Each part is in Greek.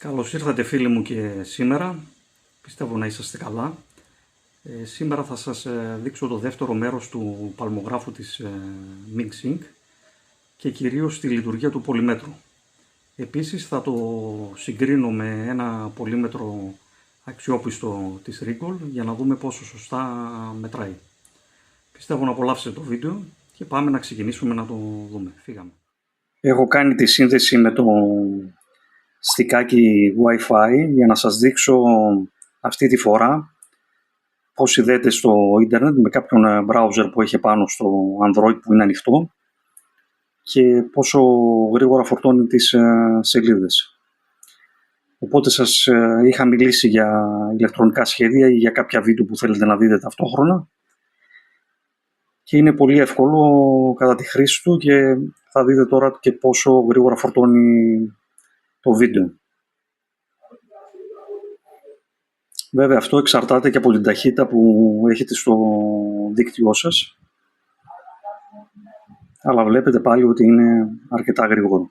Καλώς ήρθατε φίλοι μου και σήμερα, πιστεύω να είσαστε καλά. Σήμερα θα σας δείξω το δεύτερο μέρος του παλμογράφου της MIG-Sync και κυρίως τη λειτουργία του πολυμέτρου. Επίσης θα το συγκρίνω με ένα πολύμετρο αξιόπιστο της Rigol για να δούμε πόσο σωστά μετράει. Πιστεύω να απολαύσετε το βίντεο και πάμε να ξεκινήσουμε να το δούμε. Φύγαμε. Έχω κάνει τη σύνδεση με το στικάκι Wi-Fi για να σας δείξω αυτή τη φορά πώς συνδέεται στο ίντερνετ με κάποιον browser που έχει πάνω στο Android που είναι ανοιχτό και πόσο γρήγορα φορτώνει τις σελίδες. Οπότε σας είχα μιλήσει για ηλεκτρονικά σχέδια ή για κάποια βίντεο που θέλετε να δείτε ταυτόχρονα και είναι πολύ εύκολο κατά τη χρήση του και θα δείτε τώρα και πόσο γρήγορα φορτώνει το βίντεο. Βέβαια αυτό εξαρτάται και από την ταχύτητα που έχετε στο δίκτυό σας, αλλά βλέπετε πάλι ότι είναι αρκετά γρήγορο.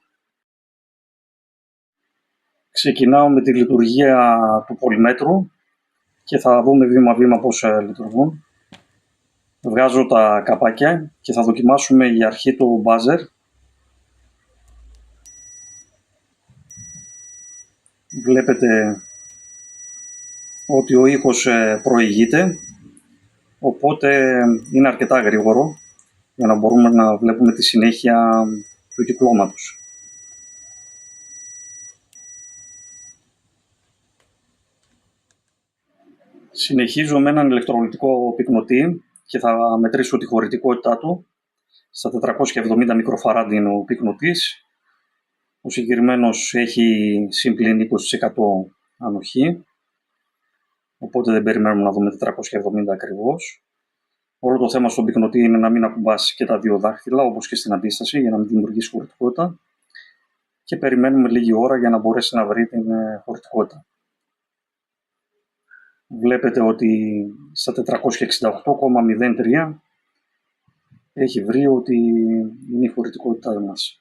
Ξεκινάω με τη λειτουργία του πολυμέτρου και θα δούμε βήμα-βήμα πώς λειτουργούν. Βγάζω τα καπάκια και θα δοκιμάσουμε για αρχή το buzzer. Βλέπετε ότι ο ήχος προηγείται, οπότε είναι αρκετά γρήγορο για να μπορούμε να βλέπουμε τη συνέχεια του κυκλώματος. Συνεχίζω με έναν ηλεκτρολιτικό πυκνοτή και θα μετρήσω τη χωρητικότητά του. Στα 470 μικροφαράντ είναι ο πυκνοτής. Ο συγκεκριμένος έχει συμπλήν 20% ανοχή, οπότε δεν περιμένουμε να δούμε 470 ακριβώς. Όλο το θέμα στον πυκνοτή είναι να μην ακουμπάσει και τα δύο δάχτυλα, όπως και στην αντίσταση, για να μην δημιουργήσει χωρητικότητα. Και περιμένουμε λίγη ώρα για να μπορέσει να βρει την χωρητικότητα. Βλέπετε ότι στα 468,03 έχει βρει ότι είναι η χωρητικότητά μας.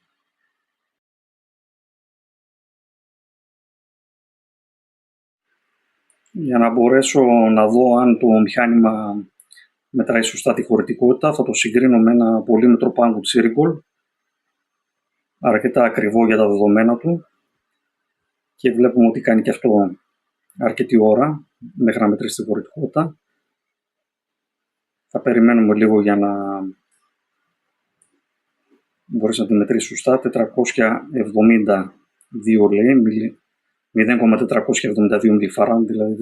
Για να μπορέσω να δω αν το μηχάνημα μετράει σωστά τη χωρητικότητα, θα το συγκρίνω με ένα πολύμετρο πάγκου της Rigol, αρκετά ακριβό για τα δεδομένα του, και βλέπουμε ότι κάνει και αυτό αρκετή ώρα μέχρι να μετρήσει τη χωρητικότητα. Θα περιμένουμε λίγο για να μπορέσει να τη μετρήσει σωστά. 472 λέει, 0,472 μιλιφαράντ, δηλαδή 400,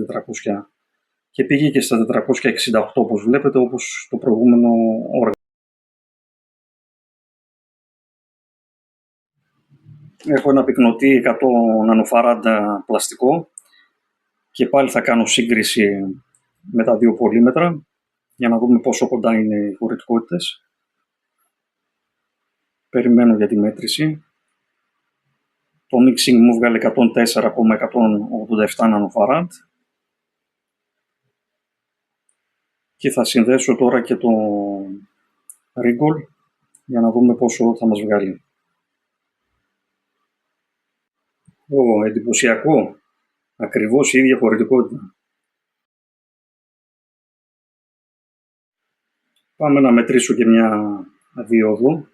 και πήγε και στα 468 όπως βλέπετε, όπως το προηγούμενο όργανο. Έχω ένα πυκνοτή 100 νανοφαράντα πλαστικό και πάλι θα κάνω σύγκριση με τα δύο πολύμετρα για να δούμε πόσο κοντά είναι οι χωρητικότητες. Περιμένω για τη μέτρηση. Το mixing μου βγάλε 104,187 νανοφαράντ και θα συνδέσω τώρα και το Rigol για να δούμε πόσο θα μας βγάλει. Εντυπωσιακό, ακριβώς η ίδια χωρητικότητα. Πάμε να μετρήσω και μια δίωδο.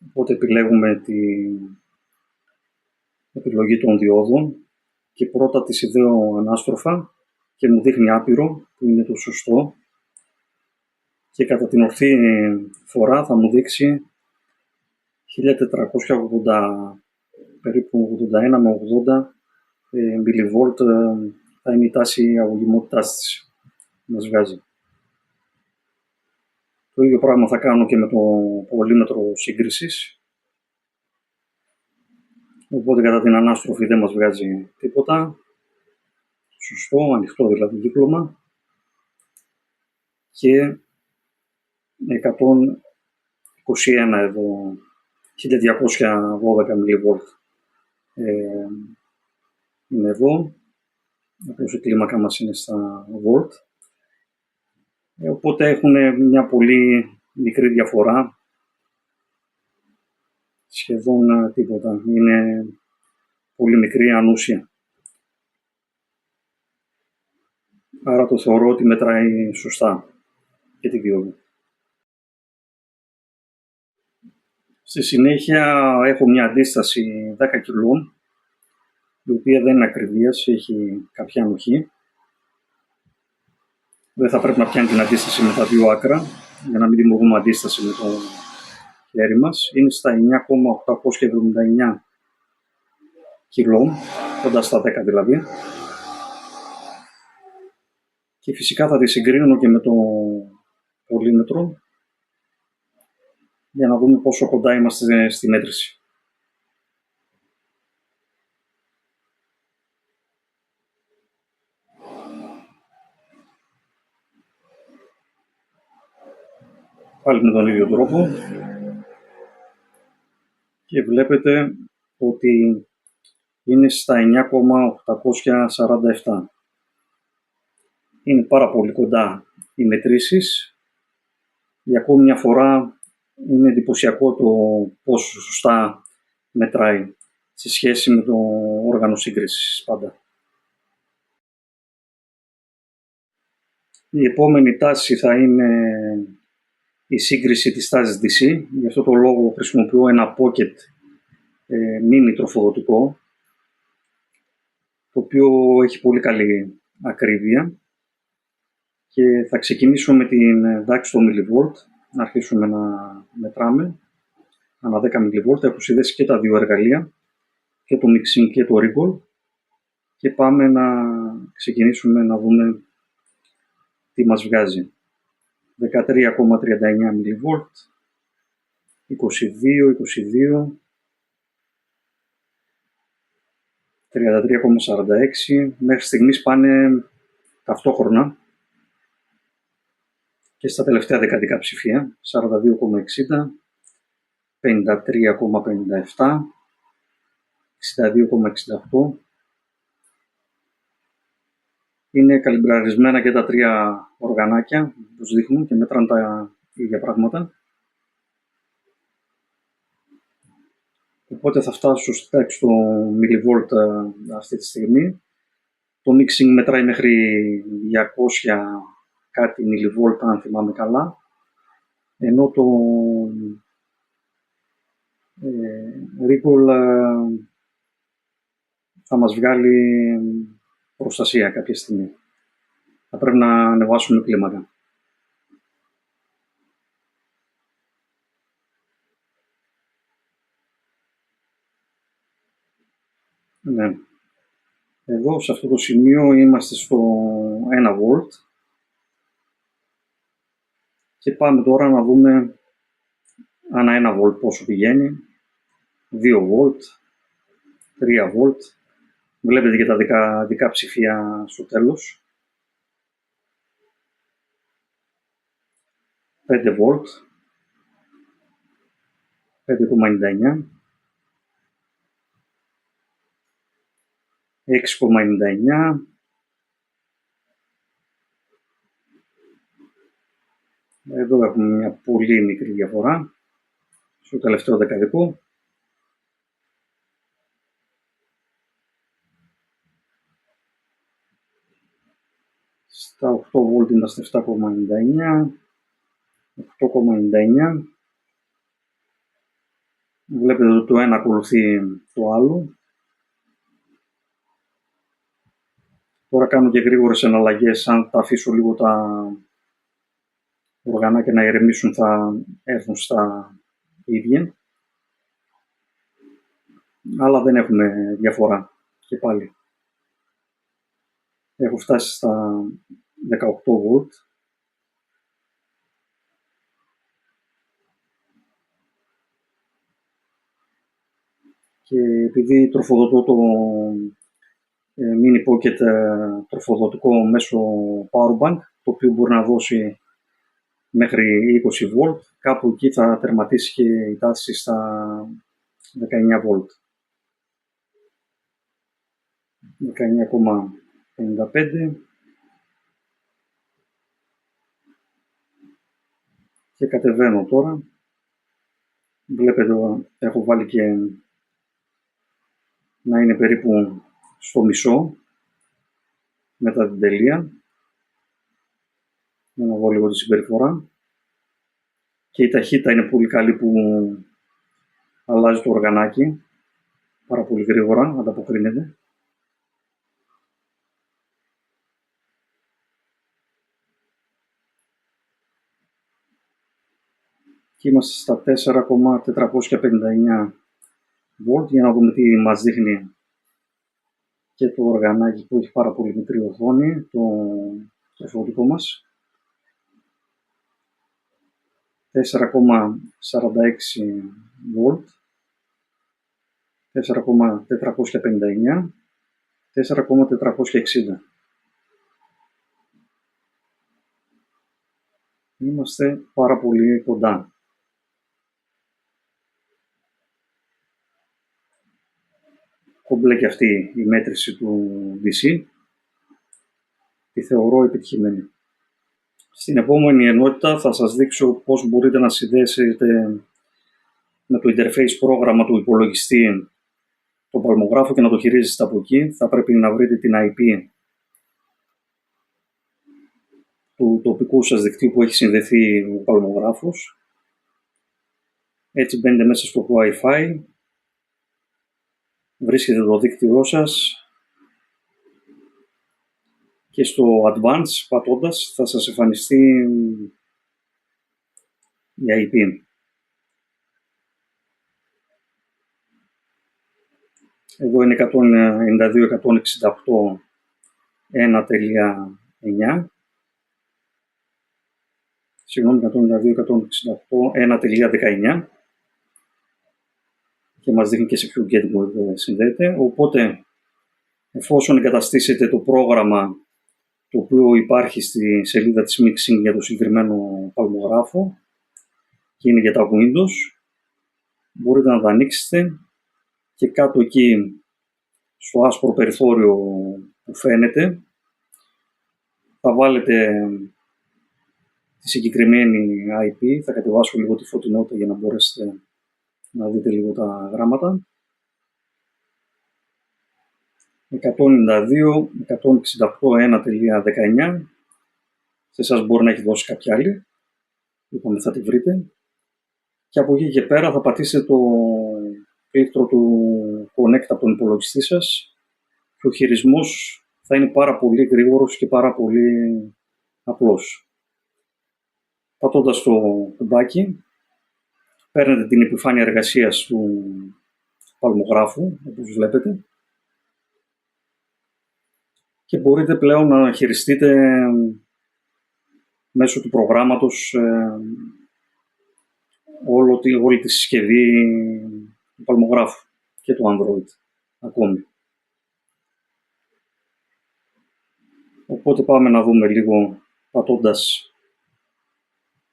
Οπότε επιλέγουμε την επιλογή των διόδων και πρώτα τη συνδέω ανάστροφα και μου δείχνει άπειρο, που είναι το σωστό, και κατά την ορθή φορά θα μου δείξει 1480, περίπου 81 με 80 μιλιβόλτ θα είναι η τάση αγωγημότητάς της, μας βγάζει. Το ίδιο πράγμα θα κάνω και με το πολύμετρο σύγκρισης. Οπότε κατά την ανάστροφη δεν μας βγάζει τίποτα. Σωστό, ανοιχτό δηλαδή κύκλωμα. Και 121 εδώ, 1212 μιλιβόλτ είναι εδώ. Απλώς η κλίμακα μας είναι στα βολτ. Οπότε έχουν μια πολύ μικρή διαφορά, σχεδόν τίποτα. Είναι πολύ μικρή, ανούσια. Άρα το θεωρώ ότι μετράει σωστά και τη διόδο. Στη συνέχεια έχω μια αντίσταση 10 κιλών, η οποία δεν είναι ακριβίας, έχει κάποια ανοχή. Δεν θα πρέπει να πιάνει την αντίσταση με τα δύο άκρα, για να μην δημιουργούμε αντίσταση με το χέρι μας. Είναι στα 9,879 κιλών, κοντά στα 10 δηλαδή. Και φυσικά θα τη συγκρίνω και με το πολύμετρο, για να δούμε πόσο κοντά είμαστε στη μέτρηση. Πάλι με τον ίδιο τρόπο. Και βλέπετε ότι είναι στα 9,847. Είναι πάρα πολύ κοντά οι μετρήσεις. Για ακόμη μια φορά είναι εντυπωσιακό το πόσο σωστά μετράει σε σχέση με το όργανο σύγκρισης πάντα. Η επόμενη τάση θα είναι η σύγκριση της τάσης DC. Γι' αυτό το λόγο χρησιμοποιώ ένα pocket mini τροφοδοτικό, το οποίο έχει πολύ καλή ακρίβεια, και θα ξεκινήσω με την τάξη στο mV, να αρχίσουμε να μετράμε ανά 10 mV. Έχω συνδέσει και τα δύο εργαλεία, και το mixing και το wriggle, και πάμε να ξεκινήσουμε να δούμε τι μας βγάζει. 13,39 mV, 22, 22, 33,46, μέχρι στιγμής πάνε ταυτόχρονα και στα τελευταία δεκαδικά ψηφία, 42,60, 53,57, 62,68. Είναι καλυμπραρισμένα και τα τρία οργανάκια, τους δείχνουν και μετράνε τα ίδια πράγματα. Οπότε θα φτάσω στο mV αυτή τη στιγμή. Το mixing μετράει μέχρι 200 κάτι mV, αν θυμάμαι καλά, ενώ το wriggle θα μας βγάλει προστασία κάποια στιγμή. Θα πρέπει να ανεβάσουμε κλίμακα. Ναι. Εδώ σε αυτό το σημείο είμαστε στο 1 volt και πάμε τώρα να δούμε ανά 1 volt πόσο πηγαίνει, 2 volt, 3 volt. Βλέπετε και τα δικά ψηφία στο τέλος. 5 volt, 5,99, 6,99, εδώ έχουμε μια πολύ μικρή διαφορά στο τελευταίο δεκαδικό. Στα 8 volt είμαστε 7,99, 8,99. Βλέπετε ότι το ένα ακολουθεί το άλλο. Τώρα κάνω και γρήγορες εναλλαγές. Αν τα αφήσω λίγο τα οργανάκια να ηρεμήσουν, θα έρθουν στα ίδια. Αλλά δεν έχουμε διαφορά και πάλι. Έχω φτάσει στα 18 volt. Και επειδή τροφοδοτώ το mini pocket τροφοδοτικό μέσω powerbank, το οποίο μπορεί να δώσει μέχρι 20 volt, κάπου εκεί θα τερματίσει και η τάση στα 19 volt. 19,55 και κατεβαίνω τώρα. Βλέπετε έχω βάλει και να είναι περίπου στο μισό μετά την τελεία. Για να δω λίγο τη συμπεριφορά. Και η ταχύτητα είναι πολύ καλή που αλλάζει το οργανάκι. Πάρα πολύ γρήγορα ανταποκρίνεται. Και είμαστε στα 4,459 volt για να δούμε τι μας δείχνει και το οργανάκι που έχει πάρα πολύ μικρή οθόνη, το τροφοδοτικό μας. 4,46 volt, 4,459, 4,460. Είμαστε πάρα πολύ κοντά. Κομπλέ και αυτή η μέτρηση του DC. Τη θεωρώ επιτυχημένη. Στην επόμενη ενότητα θα σας δείξω πώς μπορείτε να συνδέσετε με το interface πρόγραμμα του υπολογιστή το παλμογράφο και να το χειρίζεστε από εκεί. Θα πρέπει να βρείτε την IP του τοπικού σας δικτύου που έχει συνδεθεί ο παλμογράφος. Έτσι μπαίνετε μέσα στο Wi-Fi, βρίσκετε το δίκτυό σας και στο Advanced πατώντας θα σας εμφανιστεί η IP. Εδώ είναι 192.168.1.9. Συγγνώμη, 192.168.1.19 και μας δείχνει και σε ποιο gateway συνδέεται. Οπότε, εφόσον εγκαταστήσετε το πρόγραμμα το οποίο υπάρχει στη σελίδα της Mixing για το συγκεκριμένο παλμογράφο και είναι για τα Windows, μπορείτε να τα ανοίξετε και κάτω εκεί στο άσπρο περιθώριο που φαίνεται θα βάλετε τη συγκεκριμένη IP. Θα κατεβάσω λίγο τη φωτεινότητα για να μπορέσετε να δείτε λίγο τα γράμματα. 192.168.1.19. Σε εσάς μπορεί να έχει δώσει κάποια άλλη. Είπαμε θα τη βρείτε. Και από εκεί και πέρα θα πατήσετε το πλήκτρο του Connect από τον υπολογιστή σας και ο χειρισμός θα είναι πάρα πολύ γρήγορος και πάρα πολύ απλός. Πατώντας το κουμπάκι, παίρνετε την επιφάνεια εργασίας του παλμογράφου, όπως βλέπετε, και μπορείτε πλέον να χειριστείτε μέσω του προγράμματος όλη τη συσκευή του παλμογράφου και του Android ακόμη. Οπότε πάμε να δούμε λίγο πατώντας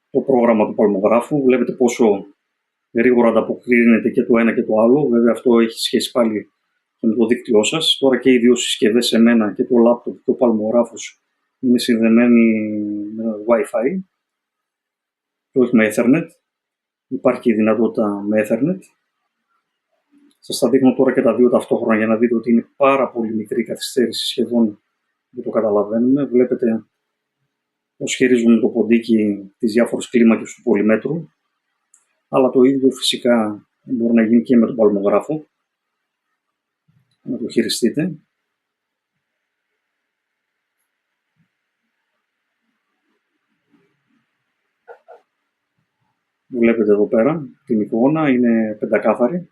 το πρόγραμμα του παλμογράφου. Βλέπετε πόσο γρήγορα ανταποκρίνεται και το ένα και το άλλο. Βέβαια αυτό έχει σχέση πάλι και με το δίκτυό σας. Τώρα και οι δύο συσκευές σε μένα και το laptop και ο παλμογράφος είναι συνδεμένοι με Wi-Fi και όχι με Ethernet. Υπάρχει και η δυνατότητα με Ethernet. Σας τα δείχνω τώρα και τα δύο ταυτόχρονα για να δείτε ότι είναι πάρα πολύ μικρή καθυστέρηση, σχεδόν δεν το καταλαβαίνουμε. Βλέπετε πώς χειρίζουμε το ποντίκι τις διάφορες κλίμακες του πολυμέτρου, αλλά το ίδιο φυσικά μπορεί να γίνει και με τον παλμογράφο, να το χειριστείτε. Βλέπετε εδώ πέρα την εικόνα, είναι πεντακάθαρη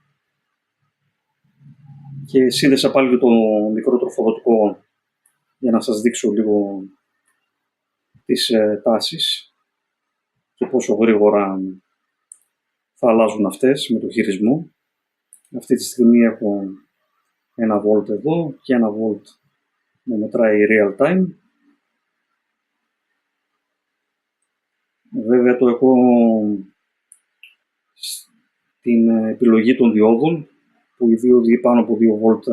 και σύνδεσα πάλι και το μικρό τροφοδοτικό για να σας δείξω λίγο τις τάσεις και πόσο γρήγορα θα αλλάζουν αυτές με το χειρισμό. Αυτή τη στιγμή έχω 1 volt εδώ και 1 volt με μετράει real time. Βέβαια το έχω στην επιλογή των διόδων που οι δίωδοι πάνω από 2 volt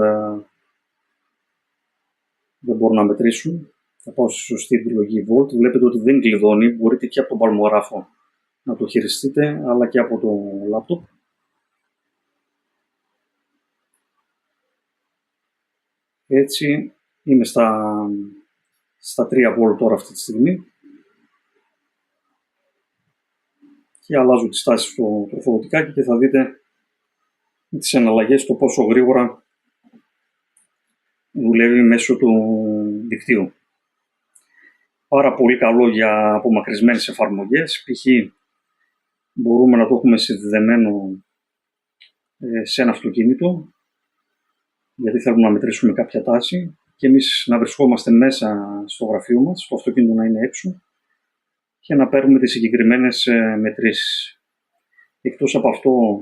δεν μπορούν να μετρήσουν. Θα πάω στη σωστή επιλογή volt. Βλέπετε ότι δεν κλειδώνει. Μπορείτε και από τον παλμογράφο να το χειριστείτε, αλλά και από το laptop. Έτσι είμαι στα 3 volt τώρα αυτή τη στιγμή και αλλάζω τις τάσεις στο τροφοδοτικάκι και θα δείτε τις εναλλαγές το πόσο γρήγορα δουλεύει μέσω του δικτύου. Πάρα πολύ καλό για απομακρυσμένες εφαρμογές, π.χ. μπορούμε να το έχουμε συνδεδεμένο σε ένα αυτοκίνητο, γιατί θέλουμε να μετρήσουμε κάποια τάση και εμείς να βρισκόμαστε μέσα στο γραφείο μας, το αυτοκίνητο να είναι έξω και να παίρνουμε τις συγκεκριμένες μετρήσεις. Εκτός από αυτό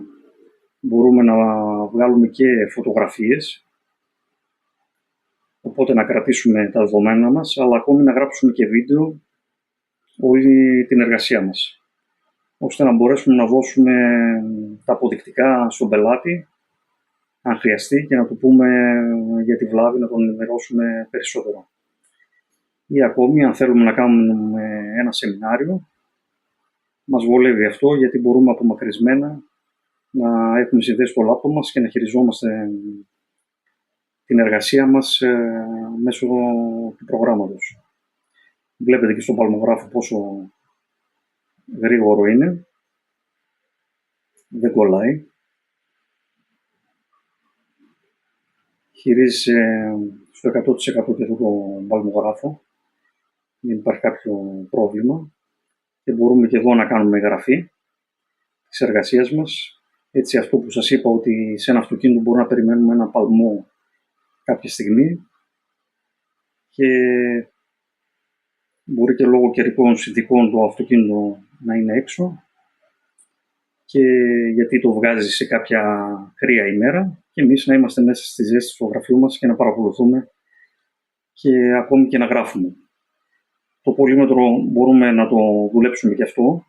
μπορούμε να βγάλουμε και φωτογραφίες, οπότε να κρατήσουμε τα δεδομένα μας, αλλά ακόμη να γράψουμε και βίντεο όλη την εργασία μας, ώστε να μπορέσουμε να δώσουμε τα αποδεικτικά στον πελάτη, αν χρειαστεί, και να του πούμε για τη βλάβη, να τον ενημερώσουμε περισσότερο. Ή ακόμη, αν θέλουμε να κάνουμε ένα σεμινάριο, μας βολεύει αυτό, γιατί μπορούμε απομακρυσμένα να έχουμε συνδέσει το λάπτοπ μας και να χειριζόμαστε την εργασία μας μέσω του προγράμματος. Βλέπετε και στον παλμογράφο πόσο γρήγορο είναι, δεν κολλάει. Χειρίζεσαι στο 100% και αυτό το παλμογράφο, δεν υπάρχει κάποιο πρόβλημα και μπορούμε και εδώ να κάνουμε εγγραφή της εργασίας μας. Έτσι, αυτό που σας είπα, ότι σε ένα αυτοκίνητο μπορούμε να περιμένουμε ένα παλμό κάποια στιγμή και μπορεί και λόγω καιρικών συνθηκών το αυτοκίνητο να είναι έξω και γιατί το βγάζει σε κάποια κρύα ημέρα και εμείς να είμαστε μέσα στη ζέστη στο γραφείο μας και να παρακολουθούμε και ακόμη και να γράφουμε. Το πολύμετρο μπορούμε να το δουλέψουμε και αυτό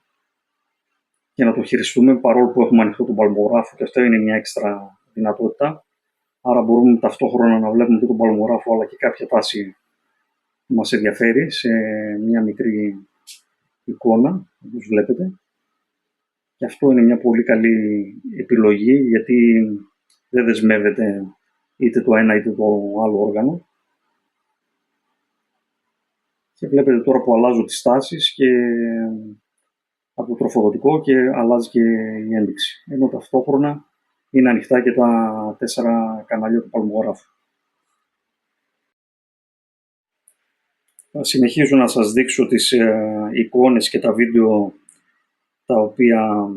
και να το χειριστούμε, παρόλο που έχουμε ανοιχτό τον παλμογράφο και αυτό είναι μια έξτρα δυνατότητα. Άρα μπορούμε ταυτόχρονα να βλέπουμε και τον παλμογράφο αλλά και κάποια τάση που μας ενδιαφέρει σε μια μικρή εικόνα, όπως βλέπετε. Και αυτό είναι μια πολύ καλή επιλογή, γιατί δεν δεσμεύεται είτε το ένα είτε το άλλο όργανο. Και βλέπετε τώρα που αλλάζω τις τάσεις και από το τροφοδοτικό και αλλάζει και η ένδειξη. Ενώ ταυτόχρονα είναι ανοιχτά και τα 4 κανάλια του παλμογράφου. Θα συνεχίζω να σας δείξω τις εικόνες και τα βίντεο τα οποία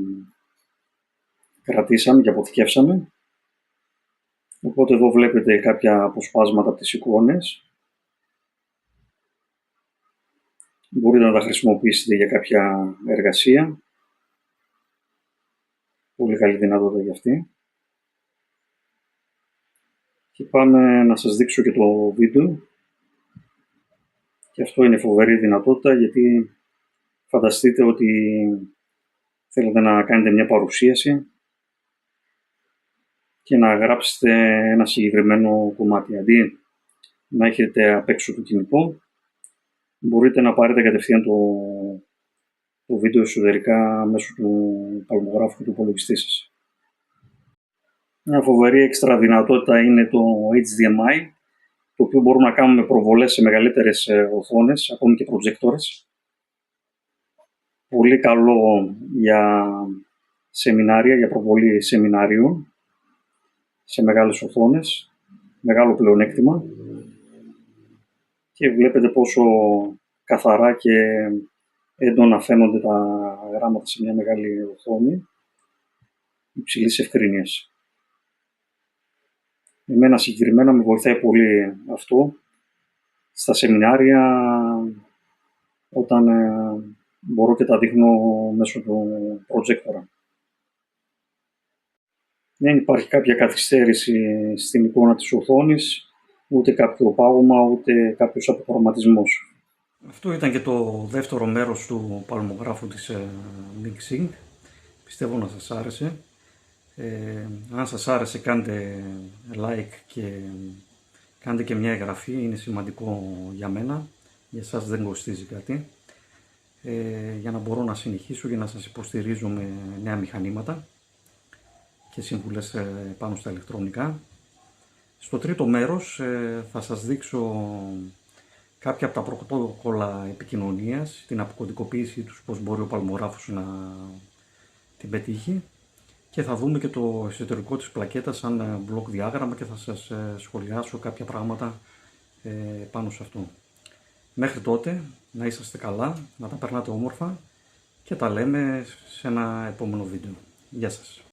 κρατήσαμε και αποθηκεύσαμε. Οπότε εδώ βλέπετε κάποια αποσπάσματα από τις εικόνες. Μπορείτε να τα χρησιμοποιήσετε για κάποια εργασία. Πολύ καλή δυνατότητα για αυτή. Και πάμε να σας δείξω και το βίντεο. Και αυτό είναι φοβερή δυνατότητα, γιατί φανταστείτε ότι θέλετε να κάνετε μια παρουσίαση και να γράψετε ένα συγκεκριμένο κομμάτι. Αντί να έχετε απ' έξω το κινητό, μπορείτε να πάρετε κατευθείαν το βίντεο εσωτερικά μέσω του παλμογράφου και του υπολογιστή σας. Μια φοβερή έξτρα δυνατότητα είναι το HDMI, το οποίο μπορούμε να κάνουμε προβολές σε μεγαλύτερες οθόνες, ακόμη και προτζέκτορες. Πολύ καλό για σεμινάρια, για προβολή σεμινάριων σε μεγάλες οθόνες, μεγάλο πλεονέκτημα. Και βλέπετε πόσο καθαρά και έντονα φαίνονται τα γράμματα σε μια μεγάλη οθόνη υψηλής ευκρίνειας. Εμένα συγκεκριμένα με βοηθάει πολύ αυτό στα σεμινάρια, όταν μπορώ και τα δείχνω μέσω του προτζέκτορα. Δεν υπάρχει κάποια καθυστέρηση στην εικόνα της οθόνης, ούτε κάποιο πάγωμα, ούτε κάποιος αποχρωματισμός. Αυτό ήταν και το δεύτερο μέρος του παλμογράφου της MixSync. Πιστεύω να σας άρεσε. Αν σας άρεσε, κάντε like και κάντε και μια εγγραφή, είναι σημαντικό για μένα, για εσάς δεν κοστίζει κάτι, για να μπορώ να συνεχίσω και να σας υποστηρίζω με νέα μηχανήματα και σύμβουλες πάνω στα ηλεκτρονικά. Στο τρίτο μέρος θα σας δείξω κάποια από τα πρωτόκολλα επικοινωνίας, την αποκωδικοποίησή τους, πώς μπορεί ο παλμογράφος να την πετύχει, και θα δούμε και το εσωτερικό της πλακέτας σαν μπλοκ διάγραμμα και θα σας σχολιάσω κάποια πράγματα πάνω σε αυτό. Μέχρι τότε να είσαστε καλά, να τα περνάτε όμορφα και τα λέμε σε ένα επόμενο βίντεο. Γεια σας.